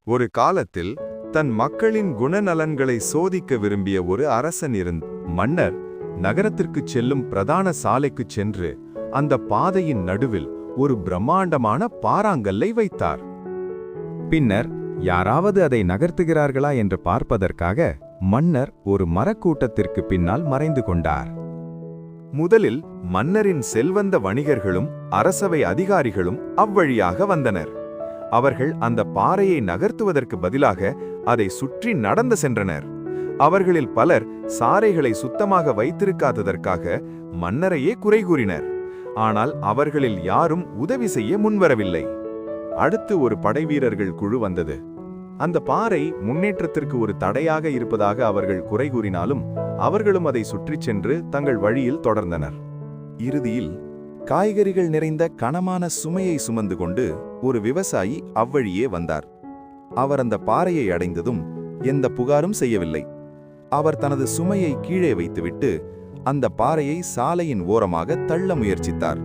ஒரு காலத்தில் தன் மக்களின் குணநலன்களை சோதிக்க விரும்பிய ஒரு அரசன் மன்னர் நகரத்திற்குச் செல்லும் பிரதான சாலைக்குச் சென்று அந்த பாதையின் நடுவில் ஒரு பிரம்மாண்டமான பாறாங்கல்லை வைத்தார். பின்னர் யாராவது அதை நகர்த்துகிறார்களா என்று பார்ப்பதற்காக மன்னர் ஒரு மரக்கூட்டத்திற்கு பின்னால் மறைந்து கொண்டார். முதலில் மன்னரின் செல்வந்த வணிகர்களும் அரசவை அதிகாரிகளும் அவ்வழியாக வந்தனர். அவர்கள் அந்த பாறையை நகர்த்துவதற்கு பதிலாக அதை சுற்றி நடந்து சென்றனர். அவர்களில் பலர் சாறைகளை சுத்தமாக வைத்திருக்காததற்காக மன்னரையே குறை கூறினர். ஆனால் அவர்களில் யாரும் உதவி செய்ய முன்வரவில்லை. அடுத்து ஒரு படைவீரர்கள் குழு வந்தது. அந்த பாறை முன்னேற்றத்திற்கு ஒரு தடையாக இருப்பதாக அவர்கள் குறை கூறினாலும் அவர்களும் அதை சுற்றிச் சென்று தங்கள் வழியில் தொடர்ந்தனர். இறுதியில் காய்கறிகள் நிறைந்த கனமான சுமையை சுமந்து கொண்டு ஒரு விவசாயி அவ்வழியே வந்தார். அவர் அந்த பாறையை அடைந்ததும் எந்த புகாரும் செய்யவில்லை. அவர் தனது சுமையை கீழே வைத்துவிட்டு அந்த பாறையை சாலையின் ஓரமாக தள்ள முயற்சித்தார்.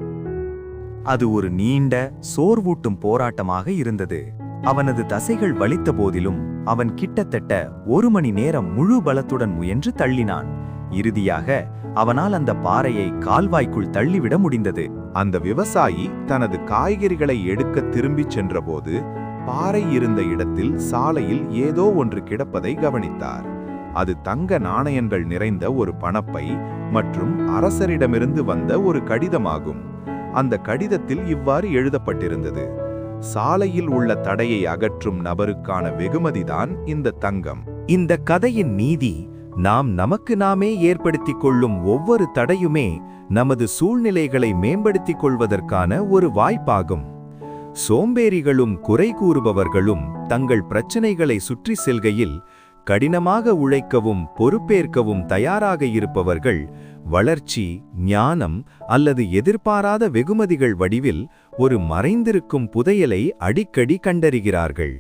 அது ஒரு நீண்ட சோர்வூட்டும் போராட்டமாக இருந்தது. அவனது தசைகள் வலித்த போதிலும் அவன் கிட்டத்தட்ட 1 மணி நேரம் முழு பலத்துடன் முயன்று தள்ளினான். இறுதியாக அவனால் அந்த பாறையை கால்வாய்க்குள் தள்ளிவிட முடிந்தது. அந்த விவசாயி தனது காய்கறிகளை எடுக்க திரும்பிச் சென்றபோது பாறை இருந்த இடத்தில் சாலையில் ஏதோ ஒன்று கிடப்பதை கவனித்தார். அது தங்க நாணயங்கள் நிறைந்த ஒரு பணப்பை மற்றும் அரசரிடமிருந்து வந்த ஒரு கடிதமாகும். அந்த கடிதத்தில் இவ்வாறு எழுதப்பட்டிருந்தது: சாலையில் உள்ள தடையை அகற்றும் நபருக்கான வெகுமதிதான் இந்த தங்கம். இந்த கதையின் நீதி, நாம் நமக்கு நாமே ஏற்படுத்திக் கொள்ளும் ஒவ்வொரு தடையுமே நமது சூழ்நிலைகளை மேம்படுத்திக் கொள்வதற்கான ஒரு வாய்ப்பாகும். சோம்பேறிகளும் குறை கூறுபவர்களும் தங்கள் பிரச்சனைகளை சுற்றி செல்கையில் கடினமாக உழைக்கவும் பொறுப்பேற்கவும் தயாராக இருப்பவர்கள் வளர்ச்சி, ஞானம் அல்லது எதிர்பாராத வெகுமதிகள் வடிவில் ஒரு மறைந்திருக்கும் புதையலை அடிக்கடி கண்டறிகிறார்கள்.